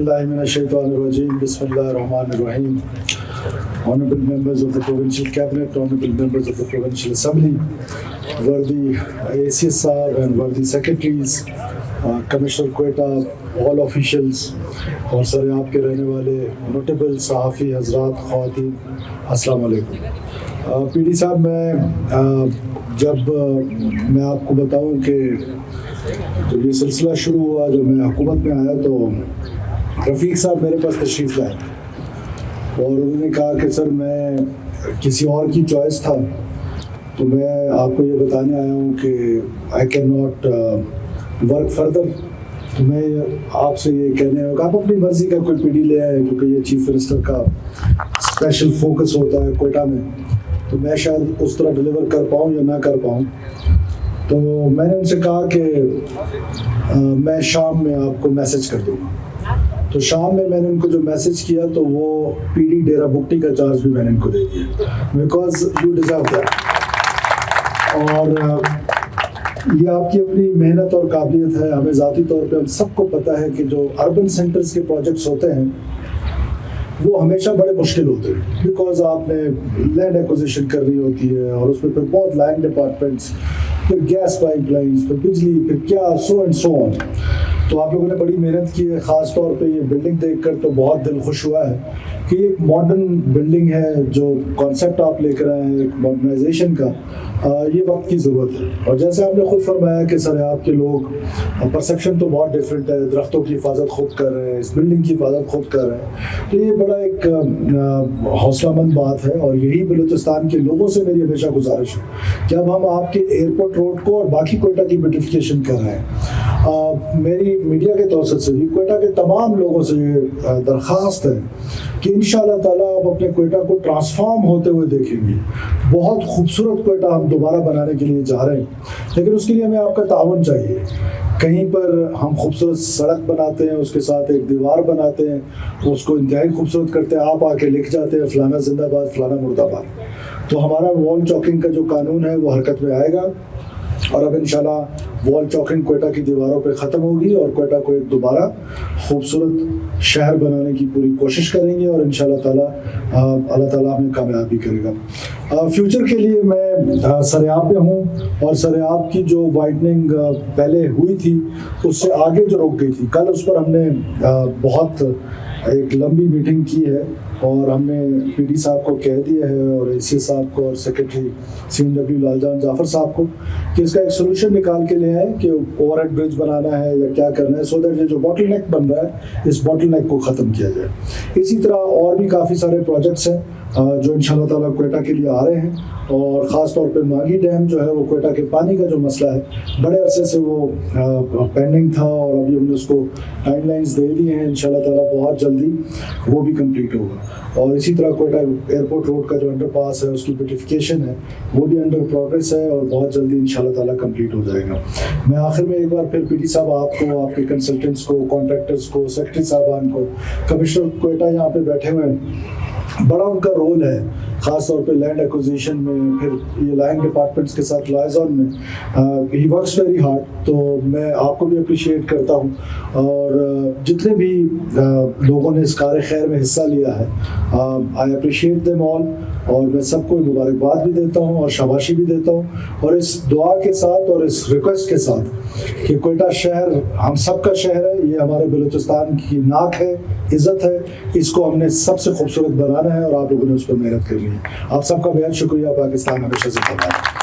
billahi minash shaitanir rajim. Bismillahir Rahmanir Rahim. Honorable members of the Provincial Cabinet, honorable members of the Provincial Assembly, worthy ACSR and worthy secretaries, Commissioner Quetta, all officials اور سریاب کے رہنے والے notable صحافی حضرات خواتین، السلام علیکم۔ P D صاحب، میں آپ کو بتاؤں کہ جب یہ سلسلہ شروع ہوا، جب میں حکومت میں آیا تو رفیق صاحب میرے پاس تشریف لائے اور انہوں نے کہا کہ سر میں کسی اور کی چوائس تھا تو میں آپ کو یہ بتانے آیا ہوں کہ I can not work further, تو میں آپ سے یہ کہنے ہوں کہ آپ اپنی مرضی کا کوئی پی ڈی لے آئے، کیونکہ یہ چیف منسٹر کا اسپیشل فوکس ہوتا ہے کوئٹہ میں، تو میں شاید اس طرح ڈلیور کر پاؤں یا نہ کر پاؤں۔ تو میں نے ان سے کہا کہ میں شام میں آپ کو میسج کر دوں گا۔ تو شام میں نے ان کو جو میسج کیا تو وہ پی ڈی ڈیرا بگٹی کا چارج بھی میں نے ان کو دے دیا، بیکاز یو ڈیزرو دیٹ۔ اور یہ آپ کی اپنی محنت اور قابلیت ہے۔ ہمیں ذاتی طور پہ ہم سب کو پتہ ہے کہ جو اربن سینٹرز کے پروجیکٹس ہوتے ہیں وہ ہمیشہ بڑے مشکل ہوتے ہیں، بیکاز آپ نے لینڈ ایکوزیشن کرنی ہوتی ہے اور اس میں پھر بہت لینڈ ڈپارٹمنٹس، پھر گیس پائپ لائنس، پھر بجلی، پھر کیا سو اینڈ سو آن۔ تو آپ لوگوں نے بڑی محنت کی ہے، خاص طور پہ یہ بلڈنگ دیکھ کر تو بہت دل خوش ہوا ہے کہ یہ ایک ماڈرن بلڈنگ ہے، جو کانسیپٹ آپ لے کر آئے ہیں ایک ماڈرنائزیشن کا، یہ وقت کی ضرورت ہے۔ اور جیسے آپ نے خود فرمایا کہ سریاب کے لوگ پرسیپشن تو بہت ڈفرینٹ ہے، درختوں کی حفاظت خود کر رہے ہیں، اس بلڈنگ کی حفاظت خود کر رہے ہیں، تو یہ بڑا ایک حوصلہ مند بات ہے۔ اور یہی بلوچستان کے لوگوں سے میری ہمیشہ گزارش ہے کہ اب ہم آپ کے ایئرپورٹ روڈ کو اور باقی کوئٹہ کی بیوٹیفیکیشن کر رہے ہیں۔ میری میڈیا کے توسط سے بھی کوئٹہ کے تمام لوگوں سے یہ درخواست ہے کہ انشاءاللہ تعالیٰ آپ اپنے کوئٹہ کو ٹرانسفارم ہوتے ہوئے دیکھیں گے۔ بہت خوبصورت کوئٹہ ہم دوبارہ بنانے کے لیے جا رہے ہیں، لیکن اس کے لیے ہمیں آپ کا تعاون چاہیے۔ کہیں پر ہم خوبصورت سڑک بناتے ہیں، اس کے ساتھ ایک دیوار بناتے ہیں، اس کو انتہائی خوبصورت کرتے ہیں، آپ آ کے لکھ جاتے ہیں فلانا زندہ باد، فلانا مرد آباد۔ تو ہمارا وال چاکنگ کا جو قانون ہے وہ حرکت میں آئے گا، اور اب انشاءاللہ وال چاکنگ کوئٹہ کی دیواروں پہ ختم ہوگی اور کوئٹہ کو ایک دوبارہ خوبصورت شہر بنانے کی پوری کوشش کریں گے، اور انشاءاللہ تعالیٰ اللہ تعالیٰ ہمیں کامیاب بھی کرے گا۔ فیوچر کے لیے میں سریاب میں ہوں، اور سریاب کی جو وائڈننگ پہلے ہوئی تھی اس سے آگے جو رک گئی تھی، کل اس پر ہم نے بہت ایک لمبی میٹنگ کی ہے، اور ہم نے پی ڈی صاحب کو کہہ دیا ہے اور اے سی صاحب کو اور سیکرٹری CNW لال جان جعفر صاحب کو کہ اس کا ایک سولوشن نکال کے لے آئیں کہ اوور ہیڈ برج بنانا ہے یا کیا کرنا ہے، سو دیٹ یہ جو باٹل نیک بن رہا ہے اس باٹل نیک کو ختم کیا جائے۔ اسی طرح اور بھی کافی سارے پروجیکٹس ہیں جو انشاءاللہ تعالیٰ کوئٹہ کے لیے آ رہے ہیں، اور خاص طور پہ مانگی ڈیم جو ہے وہ کوئٹہ کے پانی کا جو مسئلہ ہے بڑے عرصے سے وہ پینڈنگ تھا، اور ابھی ہم نے اس کو ٹائم لائنز دے دی ہیں، انشاءاللہ تعالیٰ بہت جلدی وہ بھی کمپلیٹ ہوگا۔ اور اسی طرح کوئٹہ ایئرپورٹ روڈ کا جو انڈر پاس ہے اس کی بیوٹیفیکیشن ہے وہ بھی انڈر پروگریس ہے، اور بہت جلدی انشاءاللہ تعالیٰ کمپلیٹ ہو جائے گا۔ میں آخر میں ایک بار پھر پی ڈی صاحب آپ کو، آپ کے کنسلٹنٹس کو، کانٹریکٹرس کو، سیکرٹری صاحبان کو، کمشنر کوئٹہ یہاں پہ بیٹھے ہوئے ہیں، بڑا ان کا رول ہے خاص طور پہ لینڈ ایکوزیشن میں، پھر یہ لینڈ ڈپارٹمنٹس کے ساتھ لائزون میں، ہی ورکس ویری ہارڈ۔ تو میں آپ کو بھی اپریشیٹ کرتا ہوں، اور جتنے بھی لوگوں نے اس کار خیر میں حصہ لیا ہے، آئی اپریشیٹ دیم آل، اور میں سب کو مبارکباد بھی دیتا ہوں اور شاباشی بھی دیتا ہوں، اور اس دعا کے ساتھ اور اس ریکویسٹ کے ساتھ کہ کوئٹہ شہر ہم سب کا شہر ہے، یہ ہمارے بلوچستان کی ناک ہے، عزت ہے، اس کو ہم نے سب سے خوبصورت بنانا ہے، اور آپ لوگوں نے اس پر محنت کرنی ہے۔ آپ سب کا بہت شکریہ۔ پاکستان ہمیشہ زندہ باد۔